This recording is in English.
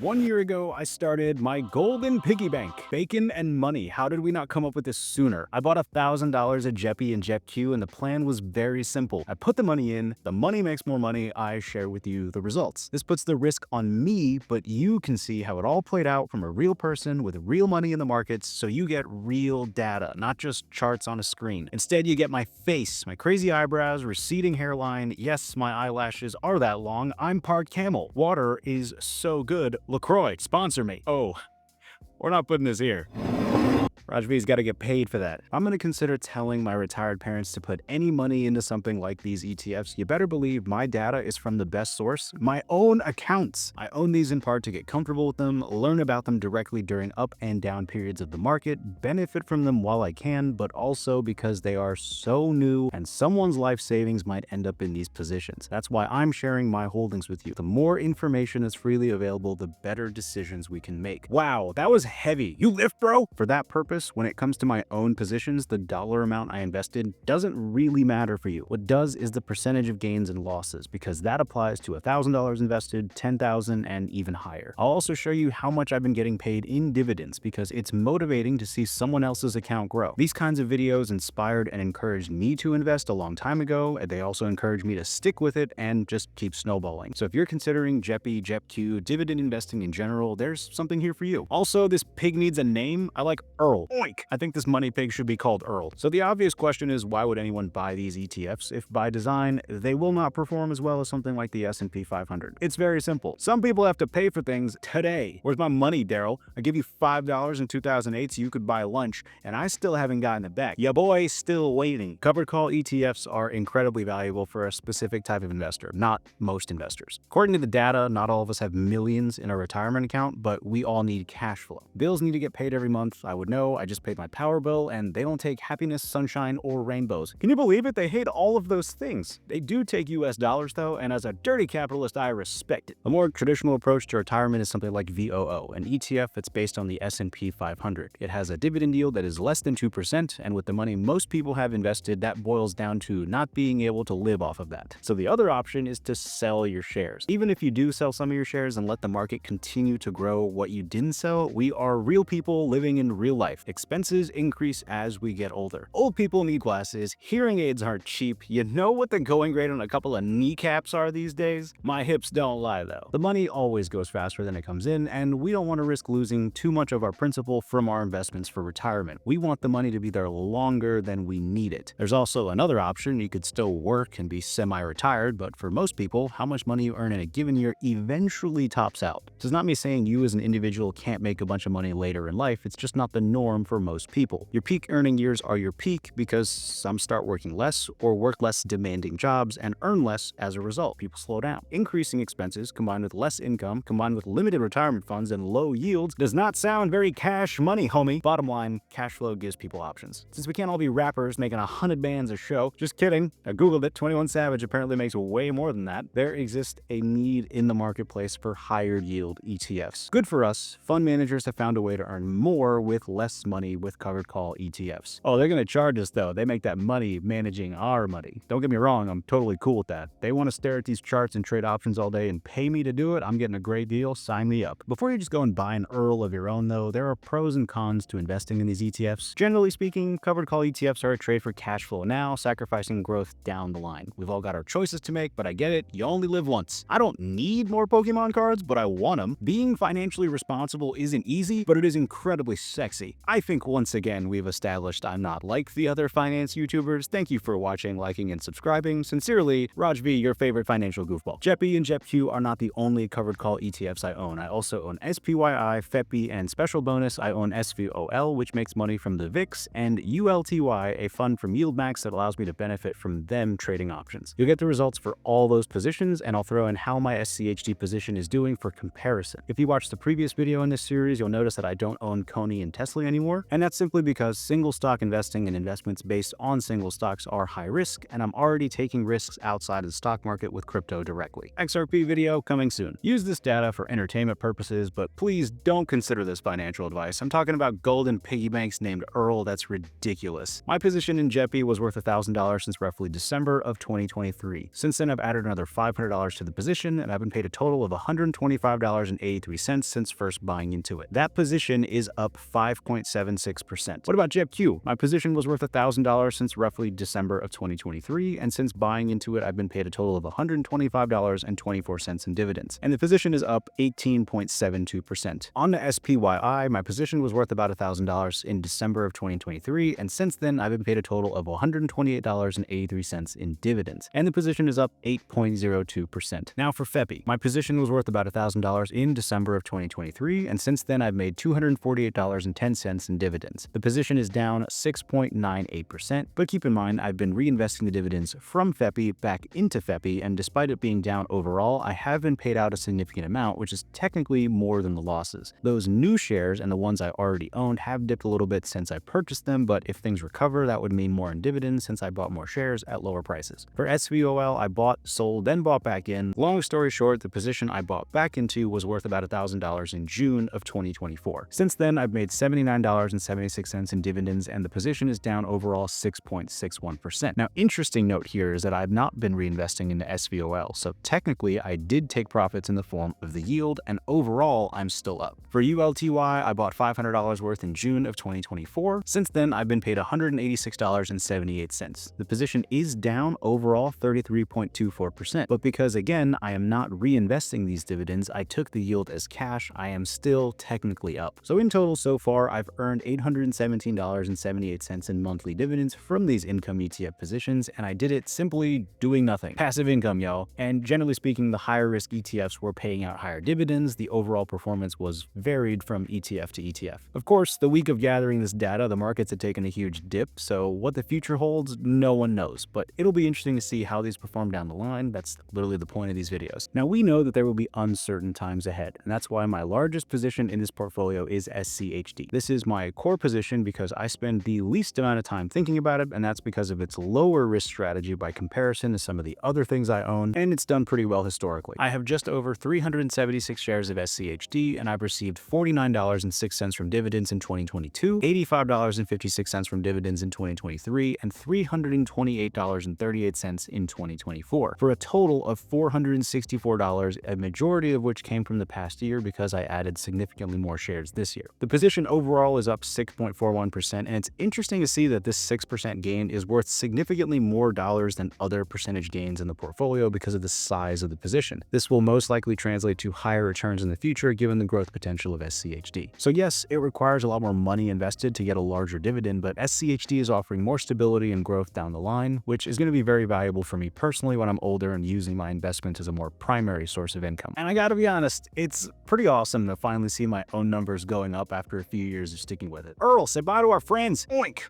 1 year ago, I started my golden piggy bank. Bacon and money. How did we not come up with this sooner? I bought $1,000 at JEPI and JEPQ, and the plan was very simple. I put the money in, the money makes more money, I share with you the results. This puts the risk on me, but you can see how it all played out from a real person with real money in the markets, so you get real data, not just charts on a screen. Instead, you get my face, my crazy eyebrows, receding hairline. Yes, my eyelashes are that long. I'm part camel. Water is so good. LaCroix, sponsor me. Oh, we're not putting this here. Rajvee's got to get paid for that. I'm going to consider telling my retired parents to put any money into something like these ETFs. You better believe my data is from the best source, my own accounts. I own these in part to get comfortable with them, learn about them directly during up and down periods of the market, benefit from them while I can, but also because they are so new and someone's life savings might end up in these positions. That's why I'm sharing my holdings with you. The more information is freely available, the better decisions we can make. Wow, that was heavy. You lift, bro? For that purpose, when it comes to my own positions, the dollar amount I invested doesn't really matter for you. What does is the percentage of gains and losses, because that applies to $1,000 invested, $10,000, and even higher. I'll also show you how much I've been getting paid in dividends, because it's motivating to see someone else's account grow. These kinds of videos inspired and encouraged me to invest a long time ago, and they also encouraged me to stick with it and just keep snowballing. So if you're considering JEPI, JEPQ, dividend investing in general, there's something here for you. Also, this pig needs a name. I like Earl Oink. I think this money pig should be called Earl. So the obvious question is, why would anyone buy these ETFs if by design they will not perform as well as something like the S&P 500? It's very simple. Some people have to pay for things today. Where's my money, Daryl? I give you $5 in 2008 so you could buy lunch, and I still haven't gotten it back. Ya boy, still waiting. Covered call ETFs are incredibly valuable for a specific type of investor, not most investors. According to the data, not all of us have millions in a retirement account, but we all need cash flow. Bills need to get paid every month. I would know. I just paid my power bill, and they don't take happiness, sunshine, or rainbows. Can you believe it? They hate all of those things. They do take US dollars, though, and as a dirty capitalist, I respect it. A more traditional approach to retirement is something like VOO, an ETF that's based on the S&P 500. It has a dividend yield that is less than 2%, and with the money most people have invested, that boils down to not being able to live off of that. So the other option is to sell your shares. Even if you do sell some of your shares and let the market continue to grow what you didn't sell, we are real people living in real life. Expenses increase as we get older. Old people need glasses, hearing aids aren't cheap. You know what the going rate on a couple of kneecaps are these days? My hips don't lie though. The money always goes faster than it comes in, and we don't want to risk losing too much of our principal from our investments for retirement. We want the money to be there longer than we need it. There's also another option. You could still work and be semi-retired, but for most people, how much money you earn in a given year eventually tops out. This is not me saying you as an individual can't make a bunch of money later in life. It's just not the norm for most people. Your peak earning years are your peak because some start working less or work less demanding jobs and earn less as a result. People slow down. Increasing expenses combined with less income, combined with limited retirement funds and low yields does not sound very cash money, homie. Bottom line, cash flow gives people options. Since we can't all be rappers making 100 bands a show, just kidding. I googled it. 21 Savage apparently makes way more than that. There exists a need in the marketplace for higher yield ETFs. Good for us. Fund managers have found a way to earn more with less money with covered call ETFs. Oh, they're going to charge us though. They make that money managing our money. Don't get me wrong, I'm totally cool with that. They want to stare at these charts and trade options all day and pay me to do it. I'm getting a great deal. Sign me up. Before you just go and buy an Earl of your own though, there are pros and cons to investing in these ETFs. Generally speaking, covered call ETFs are a trade for cash flow now, sacrificing growth down the line. We've all got our choices to make, but I get it. You only live once. I don't need more Pokemon cards, but I want them. Being financially responsible isn't easy, but it is incredibly sexy. I think once again, we've established I'm not like the other finance YouTubers. Thank you for watching, liking, and subscribing. Sincerely, Rajvee, your favorite financial goofball. JEPI and JEPQ are not the only covered call ETFs I own. I also own SPYI, FEPI, and special bonus, I own SVOL, which makes money from the VIX, and ULTY, a fund from YieldMax that allows me to benefit from them trading options. You'll get the results for all those positions, and I'll throw in how my SCHD position is doing for comparison. If you watched the previous video in this series, you'll notice that I don't own Coney and Tesla anymore. anymore. And that's simply because single stock investing and investments based on single stocks are high risk, and I'm already taking risks outside of the stock market with crypto directly. XRP video coming soon. Use this data for entertainment purposes, but please don't consider this financial advice. I'm talking about golden piggy banks named Earl. That's ridiculous. My position in JEPI was worth $1,000 since roughly December of 2023. Since then, I've added another $500 to the position, and I've been paid a total of $125.83 since first buying into it. That position is up 5.76%. What about JEPQ? My position was worth $1,000 since roughly December of 2023, and since buying into it, I've been paid a total of $125.24 in dividends, and the position is up 18.72%. On the SPYI, my position was worth about $1,000 in December of 2023, and since then, I've been paid a total of $128.83 in dividends, and the position is up 8.02%. Now for FEPI, my position was worth about $1,000 in December of 2023, and since then, I've made $248.10 in dividends. The position is down 6.98%, but keep in mind, I've been reinvesting the dividends from FEPI back into FEPI, and despite it being down overall, I have been paid out a significant amount, which is technically more than the losses. Those new shares and the ones I already owned have dipped a little bit since I purchased them, but if things recover, that would mean more in dividends since I bought more shares at lower prices. For SVOL, I bought, sold, then bought back in. Long story short, the position I bought back into was worth about $1,000 in June of 2024. Since then, I've made $79.76 in dividends, and the position is down overall 6.61%. Now, interesting note here is that I've not been reinvesting into SVOL, so technically I did take profits in the form of the yield, and overall I'm still up. For ULTY, I bought $500 worth in June of 2024. Since then, I've been paid $186.78. The position is down overall 33.24%, but because again, I am not reinvesting these dividends, I took the yield as cash, I am still technically up. So in total so far, I've earned $817.78 in monthly dividends from these income ETF positions, and I did it simply doing nothing. Passive income, y'all. And generally speaking, the higher risk ETFs were paying out higher dividends. The overall performance was varied from ETF to ETF. Of course, the week of gathering this data, the markets had taken a huge dip, so what the future holds, no one knows, but it'll be interesting to see how these perform down the line. That's literally the point of these videos. Now, we know that there will be uncertain times ahead, and that's why my largest position in this portfolio is SCHD. This is my core position because I spend the least amount of time thinking about it, and that's because of its lower risk strategy by comparison to some of the other things I own, and it's done pretty well historically. I have just over 376 shares of SCHD, and I've received $49.06 from dividends in 2022, $85.56 from dividends in 2023, and $328.38 in 2024, for a total of $464, a majority of which came from the past year because I added significantly more shares this year. The position overall is up 6.41%, and it's interesting to see that this 6% gain is worth significantly more dollars than other percentage gains in the portfolio because of the size of the position. This will most likely translate to higher returns in the future given the growth potential of SCHD. So yes, it requires a lot more money invested to get a larger dividend, but SCHD is offering more stability and growth down the line, which is going to be very valuable for me personally when I'm older and using my investments as a more primary source of income. And I gotta be honest, it's pretty awesome to finally see my own numbers going up after a few years of sticking with it. Earl, say bye to our friends. Oink!